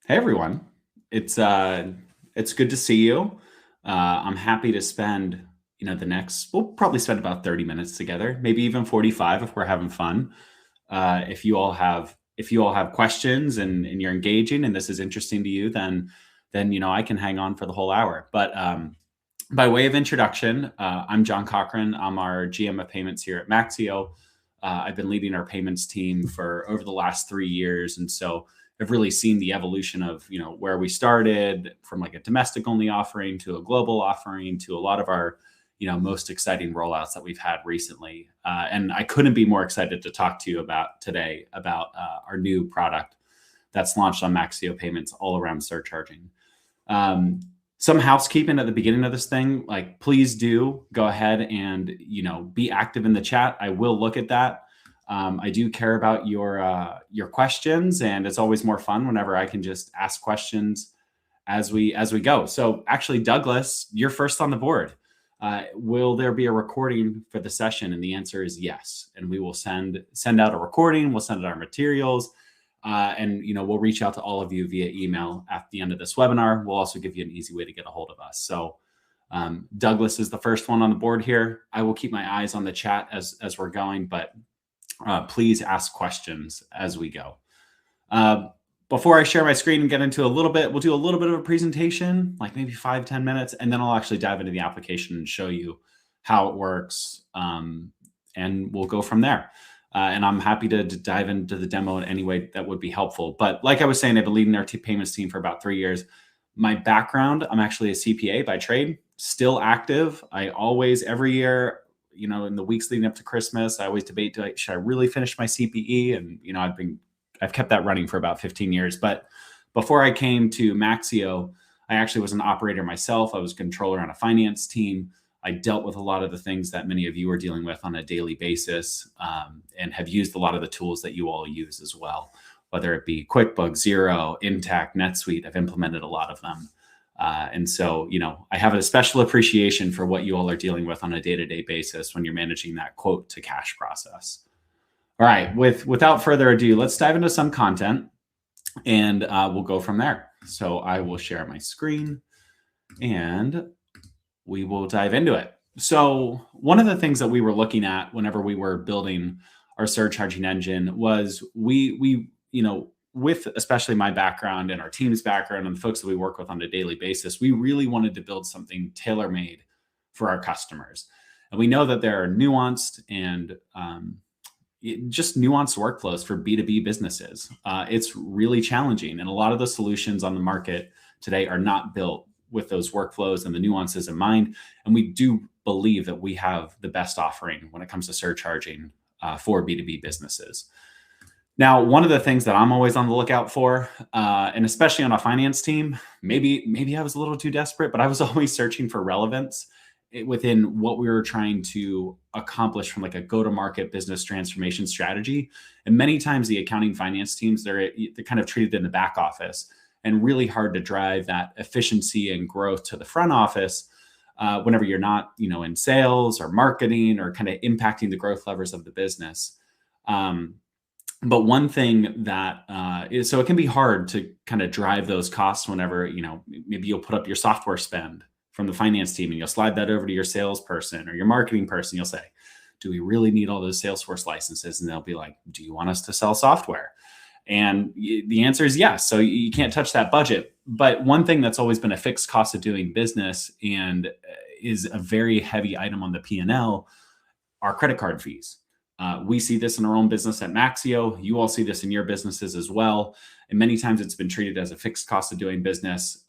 Hey everyone, it's good to see you. I'm happy to spend we'll probably spend about 30 minutes together, maybe even 45 if we're having fun. If you all have questions and you're engaging and this is interesting to you, then I can hang on for the whole hour. But by way of introduction, I'm Jon Cochrane. I'm our GM of payments here at Maxio. I've been leading our payments team for over the last 3 years, and so I've really seen the evolution of where we started from like a domestic only offering to a global offering to a lot of our most exciting rollouts that we've had recently. And I couldn't be more excited to talk to you about today about our new product that's launched on Maxio Payments all around surcharging. Some housekeeping at the beginning of this thing, like please do go ahead and be active in the chat. I will look at that. I do care about your questions, and it's always more fun whenever I can just ask questions as we go. So actually, Douglas, you're first on the board. Will there be a recording for the session? And the answer is yes. And we will send out a recording. We'll send out our materials. And we'll reach out to all of you via email at the end of this webinar. We'll also give you an easy way to get a hold of us. So Douglas is the first one on the board here. I will keep my eyes on the chat as we're going, but please ask questions as we go. Before I share my screen and get into we'll do a little bit of a presentation, like maybe 5-10 minutes, and then I'll actually dive into the application and show you how it works. And we'll go from there. And I'm happy to dive into the demo in any way that would be helpful. But like I was saying, I've been leading our payments team for about 3 years. My background, I'm actually a CPA by trade, still active. I always, every year, in the weeks leading up to Christmas, I always debate, should I really finish my CPE? And, I've kept that running for about 15 years. But before I came to Maxio, I actually was an operator myself. I was a controller on a finance team. I dealt with a lot of the things that many of you are dealing with on a daily basis, and have used a lot of the tools that you all use as well, whether it be QuickBooks, Xero, Intact, NetSuite. I've implemented a lot of them. And so, I have a special appreciation for what you all are dealing with on a day-to-day basis when you're managing that quote to cash process. All right, without further ado, let's dive into some content and we'll go from there. So I will share my screen and we will dive into it. So one of the things that we were looking at whenever we were building our surcharging engine was we with especially my background and our team's background and the folks that we work with on a daily basis, we really wanted to build something tailor-made for our customers. And we know that there are nuanced and just nuanced workflows for B2B businesses. It's really challenging. And a lot of the solutions on the market today are not built with those workflows and the nuances in mind. And we do believe that we have the best offering when it comes to surcharging for B2B businesses. Now, one of the things that I'm always on the lookout for, and especially on a finance team, maybe I was a little too desperate, but I was always searching for relevance within what we were trying to accomplish from like a go-to-market business transformation strategy. And many times the accounting finance teams, they're kind of treated in the back office and really hard to drive that efficiency and growth to the front office whenever you're not, in sales or marketing or kind of impacting the growth levers of the business. But one thing that so it can be hard to kind of drive those costs whenever, maybe you'll put up your software spend from the finance team and you'll slide that over to your salesperson or your marketing person. You'll say, do we really need all those Salesforce licenses? And they'll be like, do you want us to sell software? And the answer is yes. So you can't touch that budget. But one thing that's always been a fixed cost of doing business and is a very heavy item on the P&L are credit card fees. We see this in our own business at Maxio. You all see this in your businesses as well. And many times it's been treated as a fixed cost of doing business.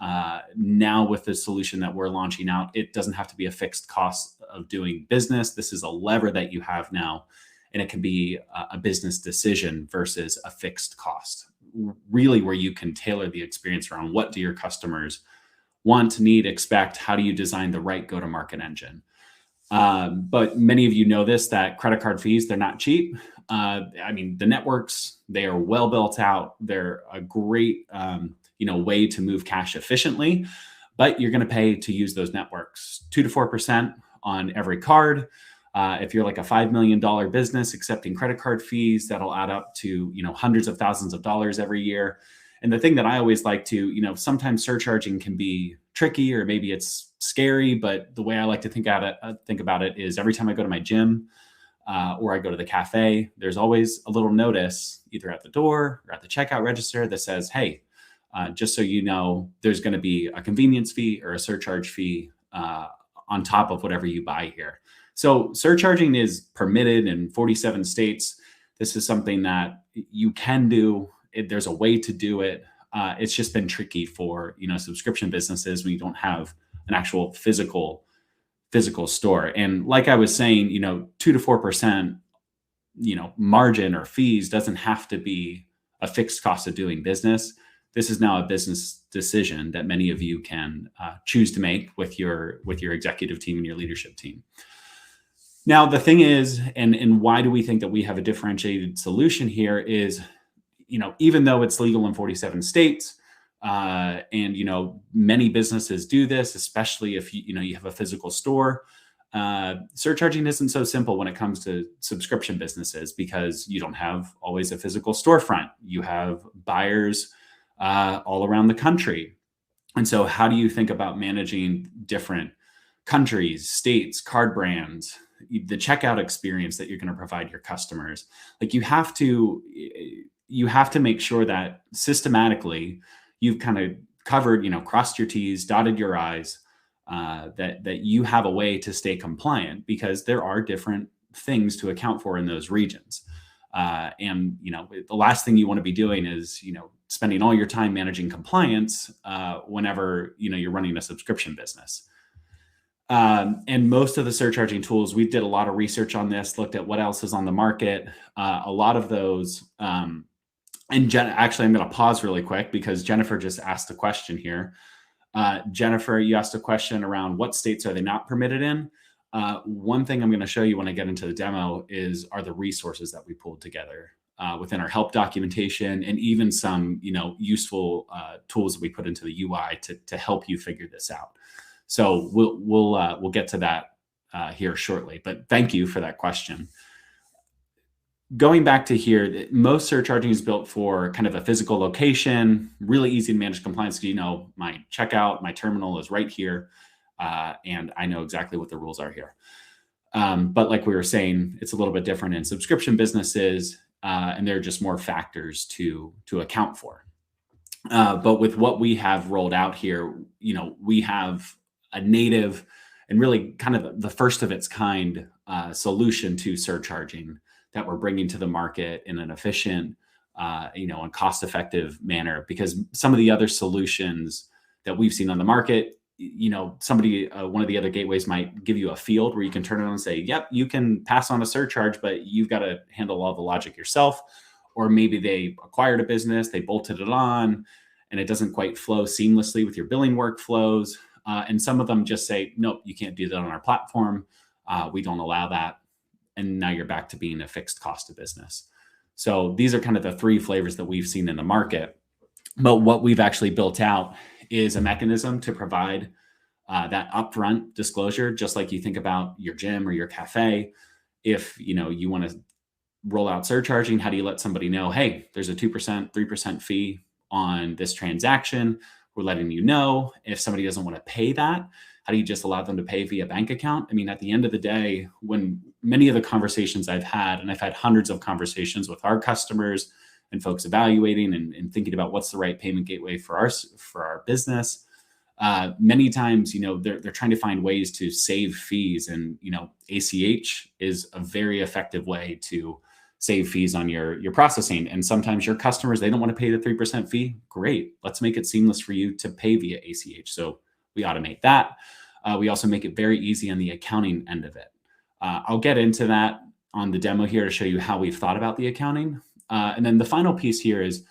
Now with the solution that we're launching out, it doesn't have to be a fixed cost of doing business. This is a lever that you have now, and it can be a business decision versus a fixed cost, really where you can tailor the experience around what do your customers want, need, expect, how do you design the right go-to-market engine. But many of you know this, that credit card fees, they're not cheap. The networks, they are well built out. They're a great, way to move cash efficiently, but you're going to pay to use those networks 2 to 4% on every card. If you're like a $5 million business accepting credit card fees, that'll add up to, hundreds of thousands of dollars every year. And the thing that I always like to, sometimes surcharging can be tricky or maybe it's scary, but the way I like to think about it is every time I go to my gym or I go to the cafe, there's always a little notice either at the door or at the checkout register that says, hey, just so you know, there's going to be a convenience fee or a surcharge fee on top of whatever you buy here. So surcharging is permitted in 47 states. This is something that you can do. There's a way to do it. It's just been tricky for subscription businesses when you don't have an actual physical store. And like I was saying, 2 to 4%, margin or fees doesn't have to be a fixed cost of doing business. This is now a business decision that many of you can choose to make with your executive team and your leadership team. Now, the thing is, and why do we think that we have a differentiated solution here is, even though it's legal in 47 states, and many businesses do this, especially if you have a physical store. Surcharging isn't so simple when it comes to subscription businesses because you don't have always a physical storefront. You have buyers all around the country, and so how do you think about managing different countries, states, card brands, the checkout experience that you're going to provide your customers? Like you have to make sure that systematically you've kind of covered, crossed your T's, dotted your I's, that you have a way to stay compliant because there are different things to account for in those regions. And the last thing you want to be doing is, spending all your time managing compliance whenever, you're running a subscription business. And most of the surcharging tools, we did a lot of research on this, looked at what else is on the market. A lot of those, actually, I'm going to pause really quick because Jennifer just asked a question here. Jennifer, you asked a question around what states are they not permitted in. One thing I'm going to show you when I get into the demo are the resources that we pulled together within our help documentation and even some, useful tools that we put into the UI to help you figure this out. So we'll get to that here shortly. But thank you for that question. Going back to here, most surcharging is built for kind of a physical location, really easy to manage compliance. My checkout, my terminal is right here, and I know exactly what the rules are here. But like we were saying, it's a little bit different in subscription businesses, and there are just more factors to account for. But with what we have rolled out here, we have a native and really kind of the first of its kind solution to surcharging that we're bringing to the market in an efficient, and cost-effective manner. Because some of the other solutions that we've seen on the market, somebody, one of the other gateways might give you a field where you can turn it on and say, yep, you can pass on a surcharge, but you've got to handle all the logic yourself. Or maybe they acquired a business, they bolted it on, and it doesn't quite flow seamlessly with your billing workflows. And some of them just say, nope, you can't do that on our platform. We don't allow that. And now you're back to being a fixed cost of business. So these are kind of the three flavors that we've seen in the market. But what we've actually built out is a mechanism to provide that upfront disclosure, just like you think about your gym or your cafe. If you want to roll out surcharging, how do you let somebody know, hey, there's a 2%, 3% fee on this transaction? We're letting you know. If somebody doesn't want to pay that, how do you just allow them to pay via bank account? I mean, at the end of the day, when many of the conversations I've had, and I've had hundreds of conversations with our customers and folks evaluating and thinking about what's the right payment gateway for our business, many times, they're trying to find ways to save fees. And, ACH is a very effective way to save fees on your processing. And sometimes your customers, they don't want to pay the 3% fee. Great. Let's make it seamless for you to pay via ACH. So we automate that. We also make it very easy on the accounting end of it. I'll get into that on the demo here to show you how we've thought about the accounting. And then the final piece here is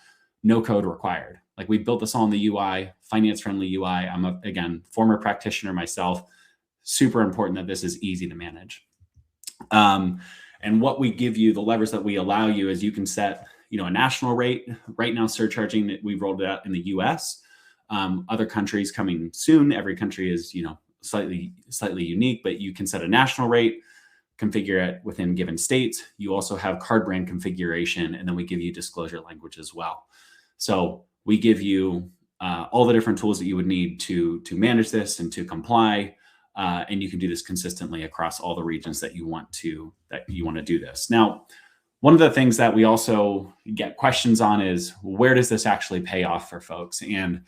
no code required. Like we built this all in the UI, finance-friendly UI. I'm again, former practitioner myself. Super important that this is easy to manage. And what we give you, the levers that we allow you is you can set, a national rate. Right now, surcharging, we've rolled it out in the US. Other countries coming soon. Every country is, slightly unique, but you can set a national rate, configure it within given states. You also have card brand configuration, and then we give you disclosure language as well. So We give you all the different tools that you would need to manage this and to comply. And you can do this consistently across all the regions that you want to do this. Now, one of the things that we also get questions on is, where does this actually pay off for folks? And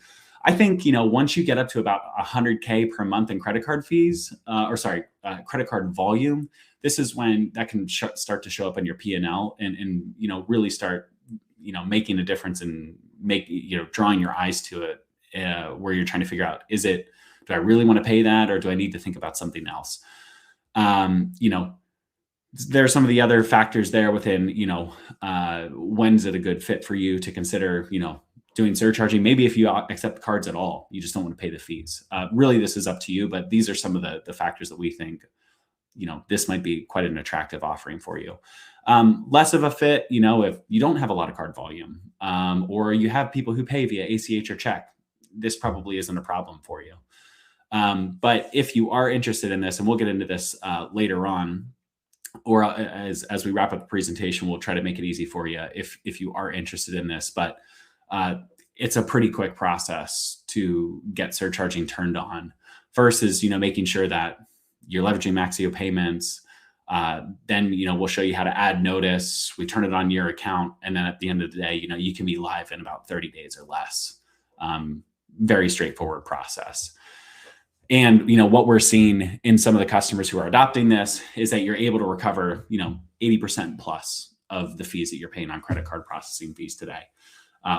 I think, once you get up to about 100K per month in credit card fees, credit card volume, this is when that can start to show up in your P&L and really start, making a difference and drawing your eyes to it, where you're trying to figure out, do I really want to pay that, or do I need to think about something else? There are some of the other factors there within, when's it a good fit for you to consider, doing surcharging. Maybe if you accept cards at all, you just don't want to pay the fees. Really, this is up to you, but these are some of the factors that we think, this might be quite an attractive offering for you. Less of a fit, if you don't have a lot of card volume, or you have people who pay via ACH or check, this probably isn't a problem for you. But if you are interested in this, and we'll get into this later on, or as we wrap up the presentation, we'll try to make it easy for you if you are interested in this. But it's a pretty quick process to get surcharging turned on. First is, making sure that you're leveraging Maxio payments. Then, we'll show you how to add notice. We turn it on your account. And then at the end of the day, you can be live in about 30 days or less. Very straightforward process. And, what we're seeing in some of the customers who are adopting this is that you're able to recover, 80% plus of the fees that you're paying on credit card processing fees today,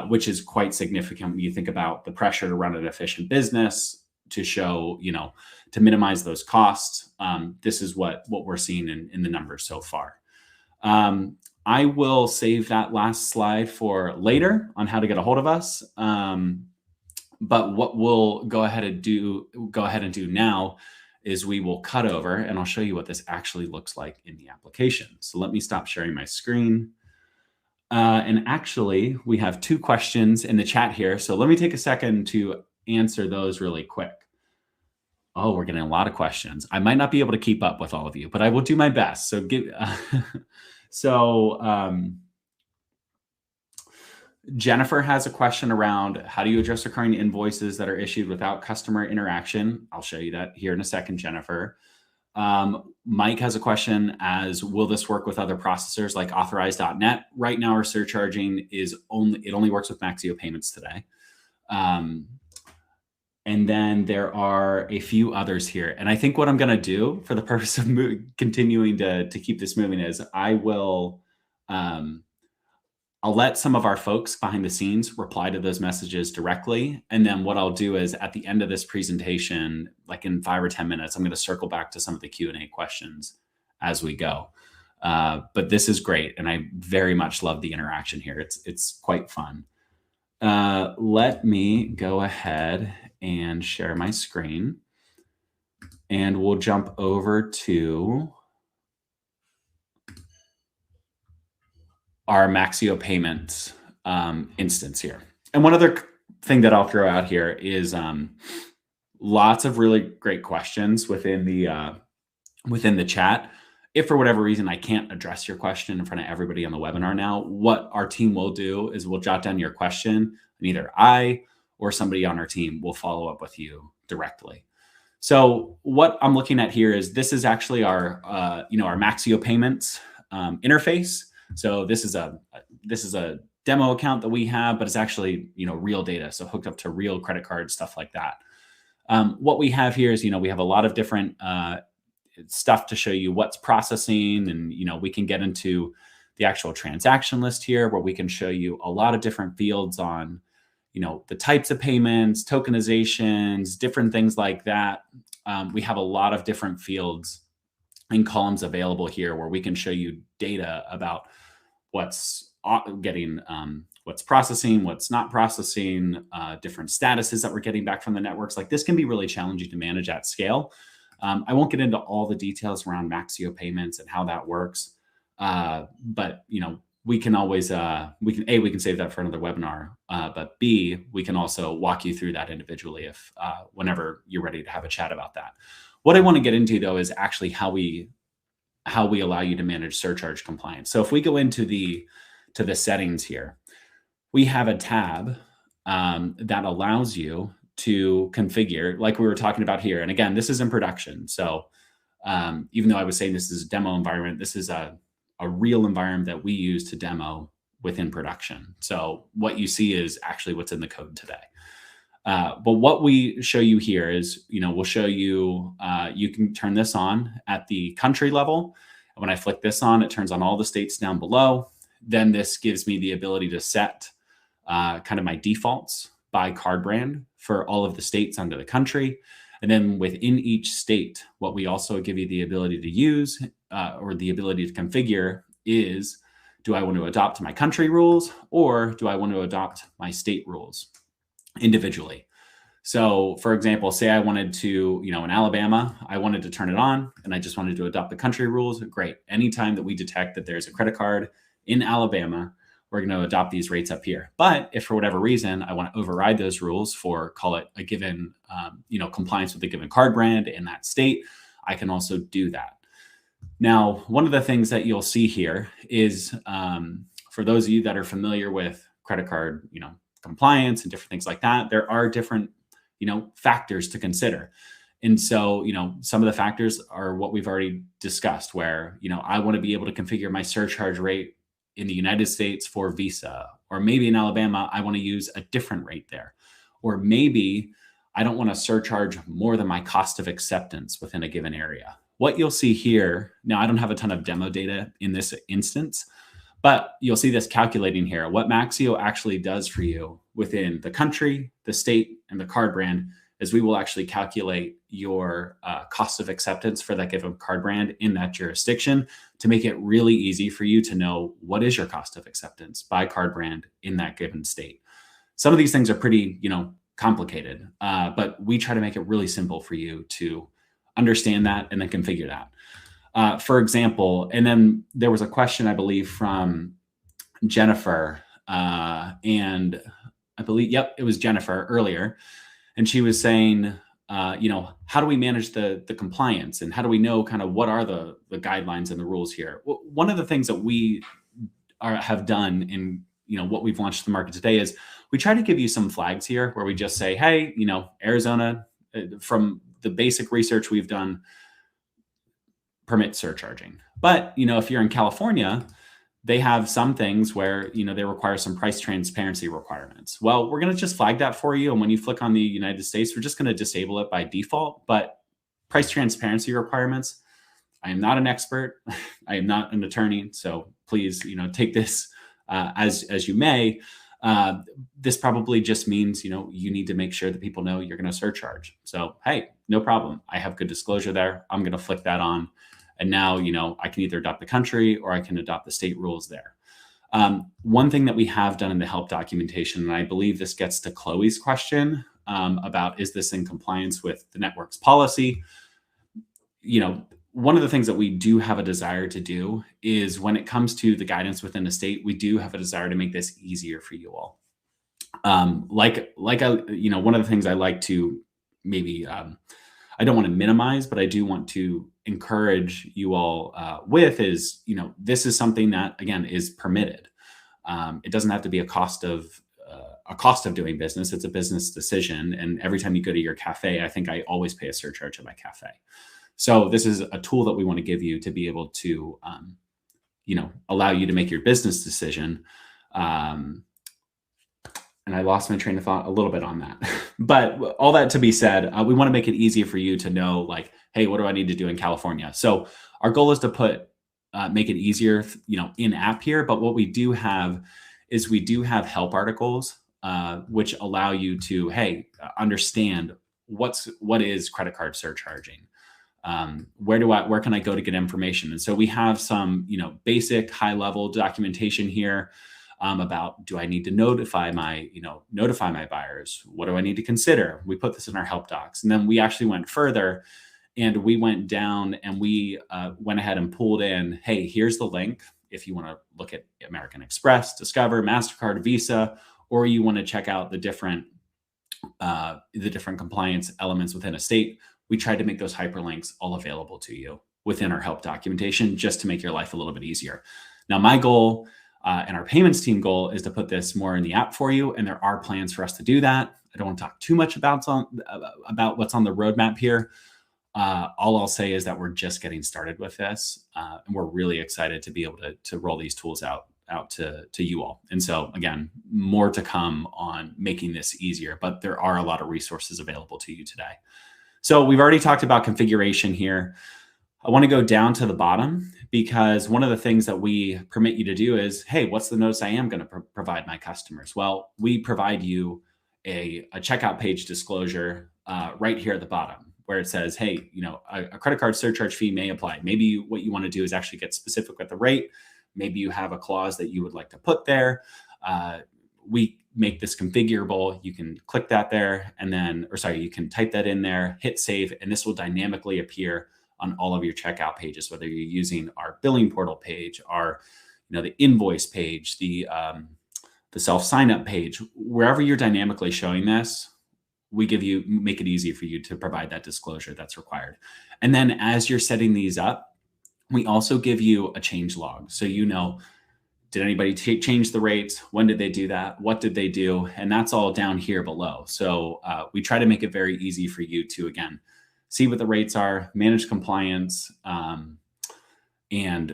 which is quite significant when you think about the pressure to run an efficient business, to show, to minimize those costs. This is what we're seeing in the numbers so far. I will save that last slide for later on how to get a hold of us. But what we'll go ahead and do now is we will cut over, and I'll show you what this actually looks like in the application. So let me stop sharing my screen. And actually, we have 2 questions in the chat here. So let me take a second to answer those really quick. Oh, we're getting a lot of questions. I might not be able to keep up with all of you, but I will do my best. So Jennifer has a question around, how do you address recurring invoices that are issued without customer interaction? I'll show you that here in a second, Jennifer. Mike has a question as, will this work with other processors like authorize.net? Right now, our surcharging only works with Maxio payments today. And then there are a few others here. And I think what I'm going to do for the purpose of continuing to keep this moving is I'll let some of our folks behind the scenes reply to those messages directly. And then what I'll do is at the end of this presentation, like in 5 or 10 minutes, I'm going to circle back to some of the Q&A questions as we go. But this is great. And I very much love the interaction here. It's quite fun. Let me go ahead and share my screen, and we'll jump over to our Maxio payments instance here. And one other thing that I'll throw out here is lots of really great questions within the chat. If for whatever reason I can't address your question in front of everybody on the webinar now, what our team will do is we'll jot down your question, and either I or somebody on our team will follow up with you directly. So what I'm looking at here is, this is actually our our Maxio payments interface. So this is a demo account that we have, but it's actually real data, so hooked up to real credit cards, stuff like that. What we have here is we have a lot of different stuff to show you what's processing, and we can get into the actual transaction list here, where we can show you a lot of different fields on the types of payments, tokenizations, different things like that. We have a lot of different fields and columns available here where we can show you data about what's processing, what's not processing, different statuses that we're getting back from the networks. Like, this can be really challenging to manage at scale. I won't get into all the details around Maxio payments and how that works. But we can always we can save that for another webinar. But B, we can also walk you through that individually if whenever you're ready to have a chat about that. What I want to get into, though, is actually how we allow you to manage surcharge compliance. So if we go into the settings here, we have a tab that allows you to configure, like we were talking about here. And again, this is in production. So even though I was saying this is a demo environment, this is a real environment that we use to demo within production. So what you see is actually what's in the code today. But what we show you here is, we'll show you, you can turn this on at the country level. And when I flick this on, it turns on all the states down below. Then this gives me the ability to set kind of my defaults by card brand for all of the states under the country. And then within each state, what we also give you the ability to use or the ability to configure is, do I want to adopt my country rules or do I want to adopt my state rules individually? So for example, say I wanted to, in Alabama, I wanted to turn it on and I just wanted to adopt the country rules. Great. Anytime that we detect that there's a credit card in Alabama, we're going to adopt these rates up here. But if for whatever reason, I want to override those rules for, call it a given, compliance with a given card brand in that state, I can also do that. Now, one of the things that you'll see here is for those of you that are familiar with credit card, compliance and different things like that, there are different, factors to consider. And so, some of the factors are what we've already discussed where, I want to be able to configure my surcharge rate in the United States for Visa, or maybe in Alabama, I want to use a different rate there. Or maybe I don't want to surcharge more than my cost of acceptance within a given area. What you'll see here, now I don't have a ton of demo data in this instance, but you'll see this calculating here. What Maxio actually does for you within the country, the state, and the card brand is we will actually calculate your cost of acceptance for that given card brand in that jurisdiction to make it really easy for you to know what is your cost of acceptance by card brand in that given state. Some of these things are pretty, complicated, but we try to make it really simple for you to understand that and then configure that. For example, and then there was a question, I believe, from Jennifer, and I believe, yep, it was Jennifer earlier. And she was saying, how do we manage the compliance and how do we know kind of what are the guidelines and the rules here? Well, one of the things that we have done in, what we've launched to the market today is we try to give you some flags here where we just say, hey, Arizona, from the basic research we've done, permit surcharging. But, if you're in California, they have some things where, they require some price transparency requirements. Well, we're going to just flag that for you. And when you flick on the United States, we're just going to disable it by default. But price transparency requirements, I am not an expert. I am not an attorney. So please, take this as you may. This probably just means, you need to make sure that people know you're going to surcharge. So, hey, no problem. I have good disclosure there. I'm going to flick that on. And now, I can either adopt the country or I can adopt the state rules there. One thing that we have done in the help documentation, and I believe this gets to Chloe's question about, is this in compliance with the network's policy? One of the things that we do have a desire to do is when it comes to the guidance within the state, we do have a desire to make this easier for you all. One of the things I like to maybe, I don't want to minimize, but I do want to encourage you all with is, this is something that, again, is permitted. It doesn't have to be a cost of doing business. It's a business decision. And every time you go to your cafe, I think I always pay a surcharge at my cafe. So this is a tool that we want to give you to be able to, allow you to make your business decision. And I lost my train of thought a little bit on that. But all that to be said, we want to make it easier for you to know, like, hey, what do I need to do in California? So our goal is to make it easier, in app here. But what we do have is we do have help articles, which allow you to, hey, understand what is credit card surcharging. Where can I go to get information? And so we have some, basic high level documentation here. About, do I need to notify my buyers? What do I need to consider? We put this in our help docs. And then we actually went further and we went down and we went ahead and pulled in, hey, here's the link. If you want to look at American Express, Discover, MasterCard, Visa, or you want to check out the different compliance elements within a state, we tried to make those hyperlinks all available to you within our help documentation just to make your life a little bit easier. Now, my goal And our payments team goal is to put this more in the app for you. And there are plans for us to do that. I don't want to talk too much about what's on the roadmap here. All I'll say is that we're just getting started with this, and we're really excited to be able to roll these tools out to you all. And so again, more to come on making this easier, but there are a lot of resources available to you today. So we've already talked about configuration here. I want to go down to the bottom because one of the things that we permit you to do is, hey, what's the notice I am going to provide my customers? Well, we provide you a checkout page disclosure right here at the bottom, where it says, hey, a credit card surcharge fee may apply. Maybe what you want to do is actually get specific with the rate. Maybe you have a clause that you would like to put there. We make this configurable. You can click that there you can type that in there, hit save, and this will dynamically appear on all of your checkout pages, whether you're using our billing portal page, the invoice page, the self sign-up page, wherever you're dynamically showing this, make it easy for you to provide that disclosure that's required. And then as you're setting these up, we also give you a change log. So did anybody change the rates? When did they do that? What did they do? And that's all down here below. So we try to make it very easy for you to, again, see what the rates are, manage compliance, and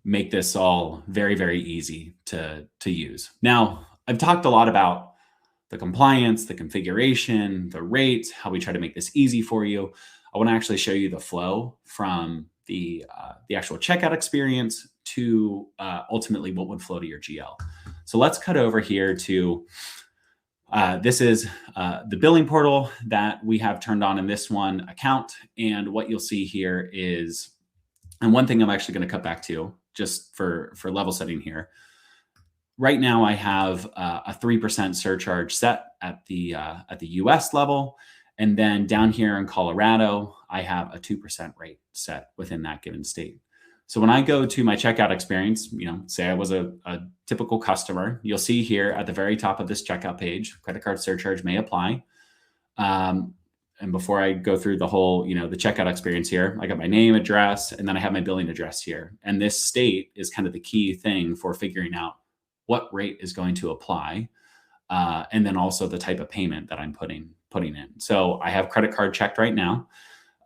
make this all very, very easy to use. Now, I've talked a lot about the compliance, the configuration, the rates, how we try to make this easy for you. I want to actually show you the flow from the actual checkout experience to ultimately what would flow to your GL. So let's cut over here to this is the billing portal that we have turned on in this one account. And what you'll see here is, and one thing I'm actually going to cut back to just for level setting here. Right now I have a 3% surcharge set at the US level. And then down here in Colorado, I have a 2% rate set within that given state. So when I go to my checkout experience, say I was a typical customer, you'll see here at the very top of this checkout page, credit card surcharge may apply. And before I go through the whole, the checkout experience here, I got my name, address, and then I have my billing address here. And this state is kind of the key thing for figuring out what rate is going to apply. And then also the type of payment that I'm putting in. So I have credit card checked right now.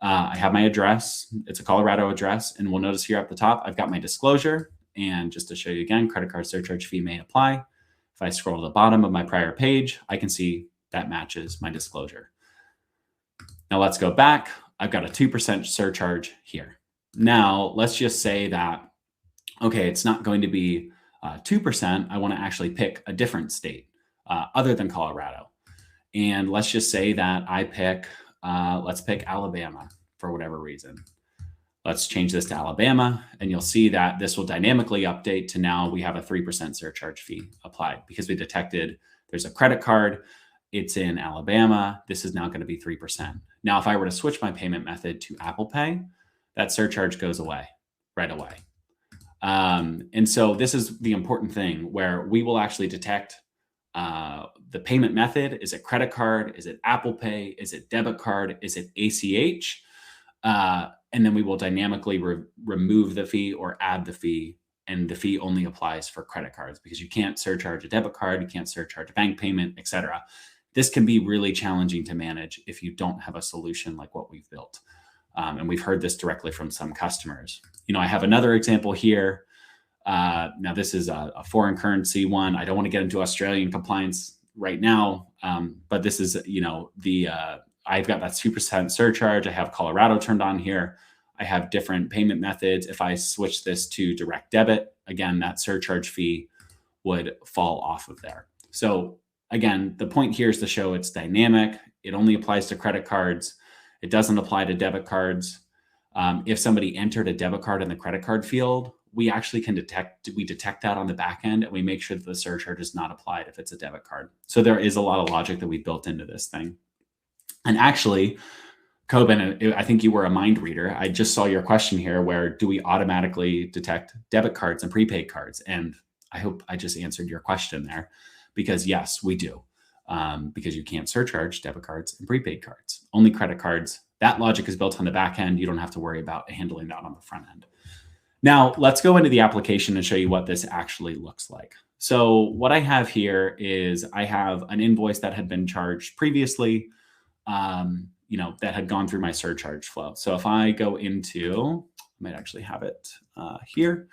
I have my address. It's a Colorado address. And we'll notice here at the top, I've got my disclosure. And just to show you again, credit card surcharge fee may apply. If I scroll to the bottom of my prior page, I can see that matches my disclosure. Now let's go back. I've got a 2% surcharge here. Now let's just say that, okay, it's not going to be 2%. I want to actually pick a different state other than Colorado. And let's just say that I let's pick Alabama for whatever reason. Let's change this to Alabama, and you'll see that this will dynamically update to now we have a 3% surcharge fee applied because we detected there's a credit card. It's in Alabama. This is now going to be 3%. Now, if I were to switch my payment method to Apple Pay, that surcharge goes away right away. And so this is the important thing where we will actually detect the payment method. Is it credit card? Is it Apple Pay? Is it debit card? Is it ACH? And then we will dynamically remove the fee or add the fee. And the fee only applies for credit cards because you can't surcharge a debit card. You can't surcharge a bank payment, et cetera. This can be really challenging to manage if you don't have a solution like what we've built. And we've heard this directly from some customers. I have another example here. Now this is a foreign currency one. I don't want to get into Australian compliance right now, but this is, I've got that 2% surcharge. I have Colorado turned on here. I have different payment methods. If I switch this to direct debit, again, that surcharge fee would fall off of there. So again, the point here is to show it's dynamic. It only applies to credit cards. It doesn't apply to debit cards. If somebody entered a debit card in the credit card field, we actually can detect that on the back end, and we make sure that the surcharge is not applied if it's a debit card. So there is a lot of logic that we built into this thing. And actually, Coben, I think you were a mind reader. I just saw your question here where do we automatically detect debit cards and prepaid cards? And I hope I just answered your question there because yes, we do. Because you can't surcharge debit cards and prepaid cards, only credit cards. That logic is built on the back end. You don't have to worry about handling that on the front end. Now let's go into the application and show you what this actually looks like. So what I have here is I have an invoice that had been charged previously, that had gone through my surcharge flow. So if I go into, I might actually have it here.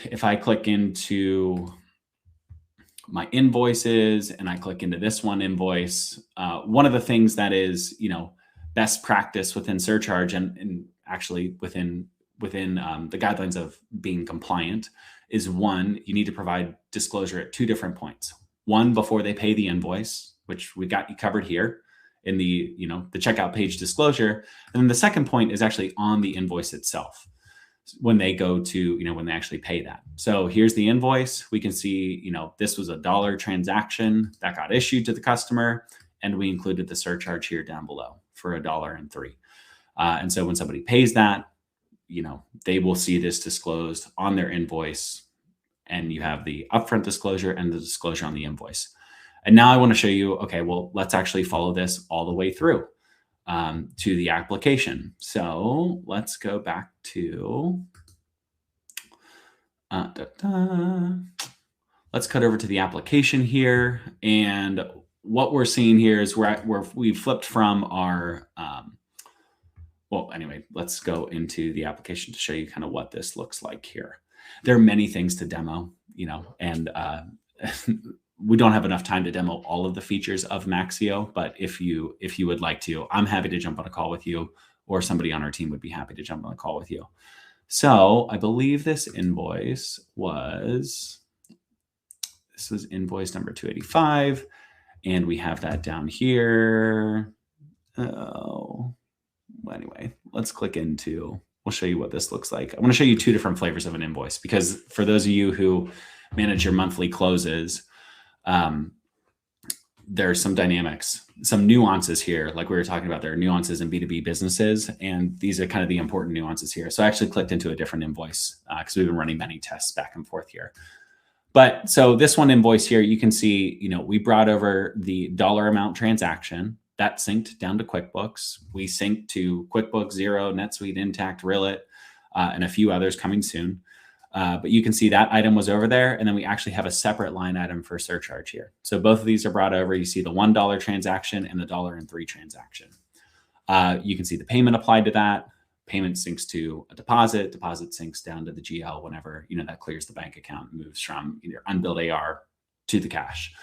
If I click into my invoices and I click into this one invoice, one of the things that is, best practice within Surcharge and actually within the guidelines of being compliant is, one, you need to provide disclosure at two different points. One, before they pay the invoice, which we got you covered here in the checkout page disclosure. And then the second point is actually on the invoice itself when they go to, when they actually pay that. So here's the invoice. We can see, this was a $1 transaction that got issued to the customer, and we included the surcharge here down below for $1.03. And so when somebody pays that, they will see this disclosed on their invoice, and you have the upfront disclosure and the disclosure on the invoice. And now I want to show you, okay, well, let's actually follow this all the way through to the application. So let's go back to, let's cut over to the application here. And what we're seeing here is we flipped from our, let's go into the application to show you kind of what this looks like here. There are many things to demo, and we don't have enough time to demo all of the features of Maxio, but if you would like to, I'm happy to jump on a call with you, or somebody on our team would be happy to jump on a call with you. So I believe this was invoice number 285, and we have that down here. Oh, anyway, let's click into, we'll show you what this looks like. I want to show you two different flavors of an invoice, because for those of you who manage your monthly closes, there's some dynamics, some nuances here. Like we were talking about, there are nuances in B2B businesses, and these are kind of the important nuances here. So I actually clicked into a different invoice because we've been running many tests back and forth here. But so this one invoice here, you can see, we brought over the dollar amount transaction that synced down to QuickBooks. We synced to QuickBooks, Xero, NetSuite, Intact, Rillet, and a few others coming soon. But you can see that item was over there. And then we actually have a separate line item for surcharge here. So both of these are brought over. You see the $1 transaction and the $1.03 transaction. You can see the payment applied to that. Payment syncs to a deposit. Deposit syncs down to the GL whenever, that clears the bank account and moves from either unbilled AR to the cash.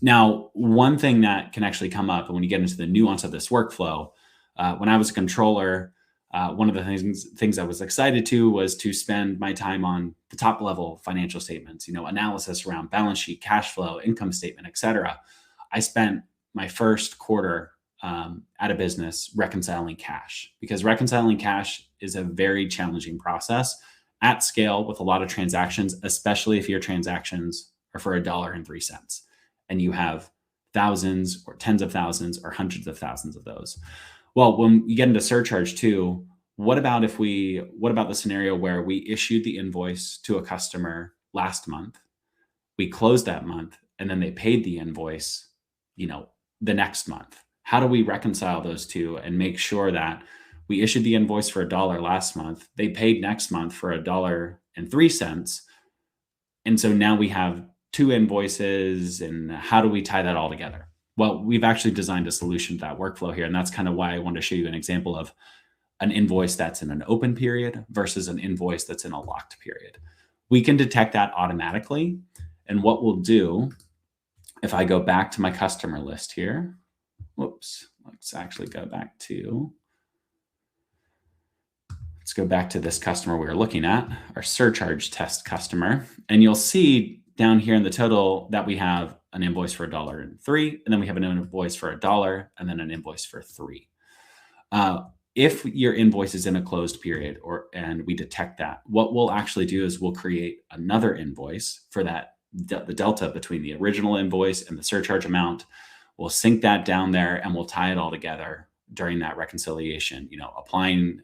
Now, one thing that can actually come up, and when you get into the nuance of this workflow, when I was a controller, one of the things I was excited to was to spend my time on the top level financial statements, analysis around balance sheet, cash flow, income statement, et cetera. I spent my first quarter at a business reconciling cash, because reconciling cash is a very challenging process at scale with a lot of transactions, especially if your transactions are for $1.03 and you have thousands or tens of thousands or hundreds of thousands of those. Well, when you get into surcharge too, what about the scenario where we issued the invoice to a customer last month, we closed that month, and then they paid the invoice, the next month? How do we reconcile those two and make sure that we issued the invoice for $1 last month, they paid next month for $1.03, and so now we have two invoices, and how do we tie that all together? Well, we've actually designed a solution to that workflow here. And that's kind of why I wanted to show you an example of an invoice that's in an open period versus an invoice that's in a locked period. We can detect that automatically. And what we'll do, if I go back to my customer list here, let's actually go back to, this customer we were looking at, our surcharge test customer. And you'll see down here in the total that we have an invoice for $1.03, and then we have an invoice for $1, and then an invoice for $3. If your invoice is in a closed period and we detect that, what we'll actually do is we'll create another invoice for that, the delta between the original invoice and the surcharge amount. We'll sync that down there, and we'll tie it all together during that reconciliation, applying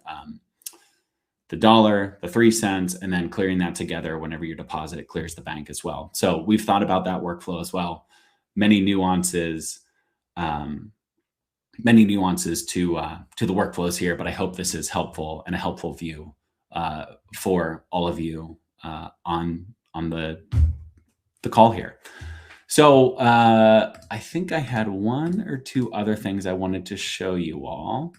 the $1, the 3 cents, and then clearing that together whenever your deposit clears the bank as well. So we've thought about that workflow as well. Many nuances to the workflows here, but I hope this is helpful and a helpful view for all of you on the call here. So I think I had one or two other things I wanted to show you all.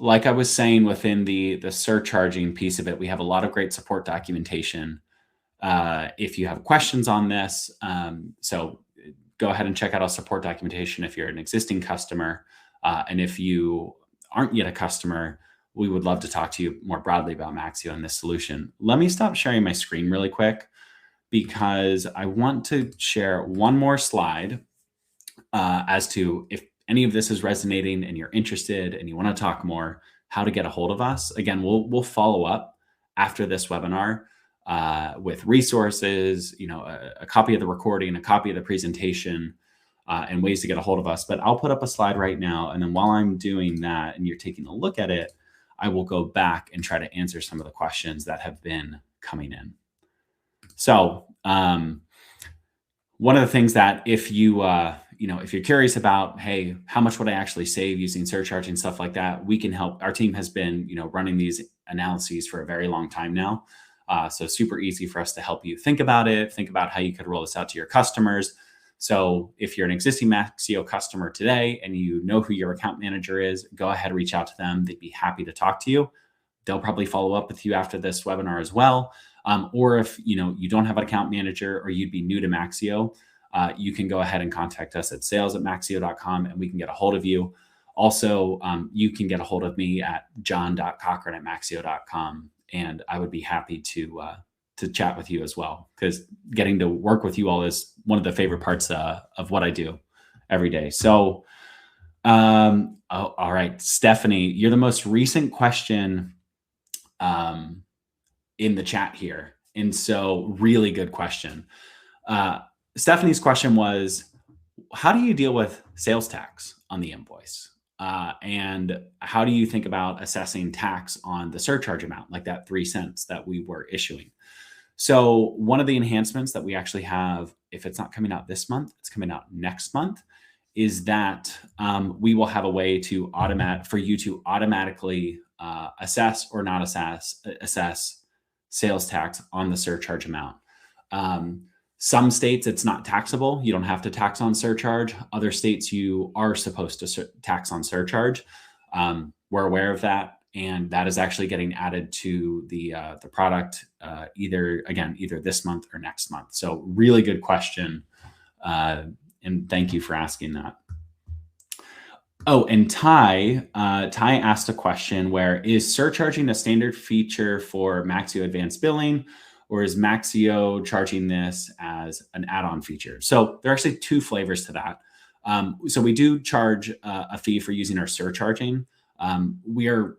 Like I was saying, within the surcharging piece of it, we have a lot of great support documentation. If you have questions on this, so go ahead and check out our support documentation if you're an existing customer. And if you aren't yet a customer, we would love to talk to you more broadly about Maxio and this solution. Let me stop sharing my screen really quick, because I want to share one more slide as to, if any of this is resonating and you're interested and you want to talk more, how to get a hold of us. Again, we'll follow up after this webinar with resources, a copy of the recording, a copy of the presentation, and ways to get a hold of us. But I'll put up a slide right now, and then while I'm doing that and you're taking a look at it, I will go back and try to answer some of the questions that have been coming in. So one of the things that, if you're curious about, hey, how much would I actually save using surcharging, stuff like that, we can help. Our team has been, running these analyses for a very long time now. So super easy for us to help you think about it, think about how you could roll this out to your customers. So if you're an existing Maxio customer today and you know who your account manager is, go ahead, reach out to them. They'd be happy to talk to you. They'll probably follow up with you after this webinar as well. Or if you don't have an account manager, or you'd be new to Maxio, you can go ahead and contact us at sales@maxio.com, and we can get a hold of you. Also, you can get a hold of me at jon.cochrane@maxio.com, and I would be happy to chat with you as well, because getting to work with you all is one of the favorite parts of what I do every day. So, all right, Stephanie, you're the most recent question in the chat here. And so, really good question. Stephanie's question was, how do you deal with sales tax on the invoice? And how do you think about assessing tax on the surcharge amount, like that 3 cents that we were issuing? So one of the enhancements that we actually have, if it's not coming out this month, it's coming out next month, is that we will have a way to for you to automatically assess or not assess sales tax on the surcharge amount. Some states, it's not taxable. You don't have to tax on surcharge. Other states, you are supposed to tax on surcharge. We're aware of that, and that is actually getting added to the product either this month or next month. So really good question, and thank you for asking that. Oh, and Ty asked a question where, is surcharging a standard feature for Maxio Advanced Billing, or is Maxio charging this as an add-on feature? So there are actually two flavors to that. So we do charge a fee for using our surcharging. We are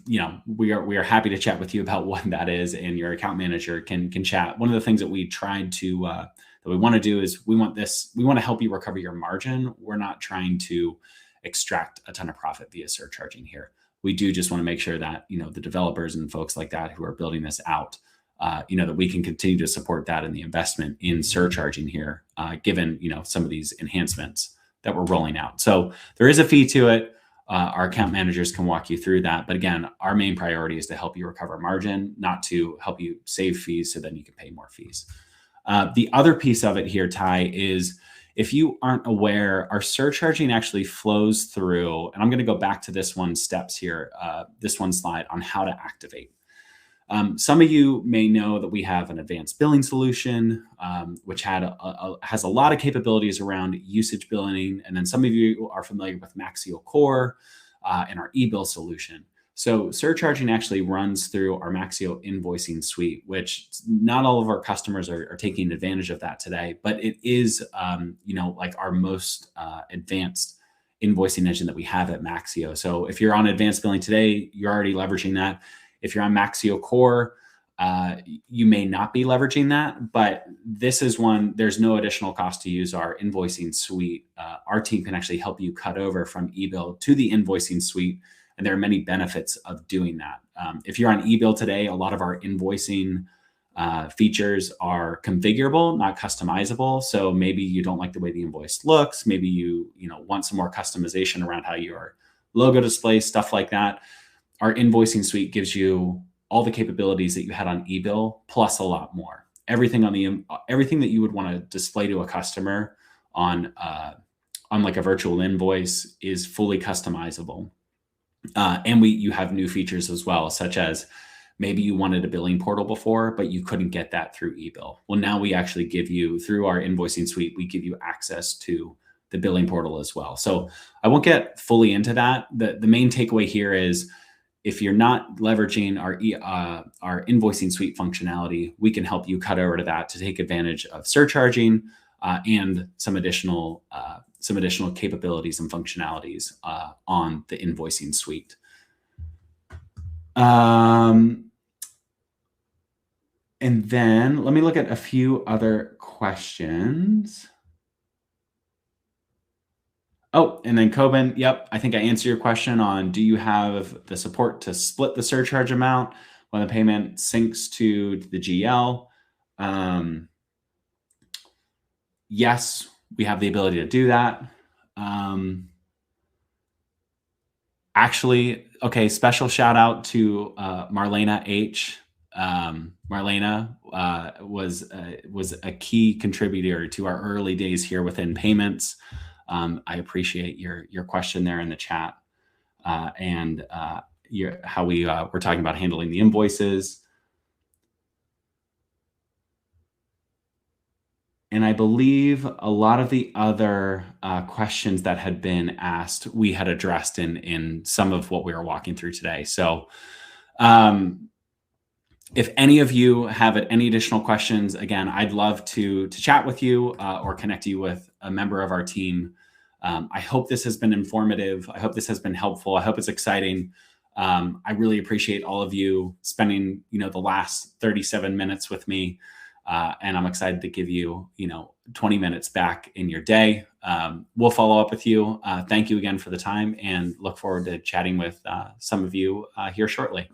happy to chat with you about what that is, and your account manager can chat. One of the things that we tried to that we want to do is we want to help you recover your margin. We're not trying to extract a ton of profit via surcharging here. We do just want to make sure that the developers and folks like that who are building this out, that we can continue to support that and the investment in surcharging here, given some of these enhancements that we're rolling out. So there is a fee to it. Our account managers can walk you through that. But again, our main priority is to help you recover margin, not to help you save fees so then you can pay more fees. The other piece of it here, Ty, is, if you aren't aware, our surcharging actually flows through, and I'm going to go back to this one slide on how to activate. Some of you may know that we have an advanced billing solution, which has a lot of capabilities around usage billing. And then some of you are familiar with Maxio Core and our e-bill solution. So surcharging actually runs through our Maxio invoicing suite, which not all of our customers are taking advantage of that today, but it is, like our most advanced invoicing engine that we have at Maxio. So if you're on advanced billing today, you're already leveraging that. If you're on Maxio Core, you may not be leveraging that, but this is one, there's no additional cost to use our invoicing suite. Our team can actually help you cut over from eBill to the invoicing suite, and there are many benefits of doing that. If you're on eBill today, a lot of our invoicing features are configurable, not customizable. So maybe you don't like the way the invoice looks. Maybe you want some more customization around how your logo displays, stuff like that. our invoicing suite gives you all the capabilities that you had on eBill plus a lot more. Everything that you would want to display to a customer on like a virtual invoice is fully customizable. And you have new features as well, such as maybe you wanted a billing portal before, but you couldn't get that through eBill. Well, now we actually give you, through our invoicing suite, we give you access to the billing portal as well. So I won't get fully into that. The main takeaway here is, if you're not leveraging our invoicing suite functionality, we can help you cut over to that to take advantage of surcharging and some additional capabilities and functionalities on the invoicing suite. And then let me look at a few other questions. Oh, and then Coben, yep, I think I answered your question on, do you have the support to split the surcharge amount when the payment syncs to the GL? Yes, we have the ability to do that. Actually, okay, special shout out to Marlena H. Marlena was a key contributor to our early days here within payments. I appreciate your question there in the chat, and how we were talking about handling the invoices. And I believe a lot of the other questions that had been asked, we had addressed in some of what we were walking through today. So if any of you have any additional questions, again, I'd love to chat with you or connect you with a member of our team. I hope this has been informative. I hope this has been helpful. I hope it's exciting. I really appreciate all of you spending, the last 37 minutes with me. And I'm excited to give you, 20 minutes back in your day. We'll follow up with you. Thank you again for the time, and look forward to chatting with some of you here shortly.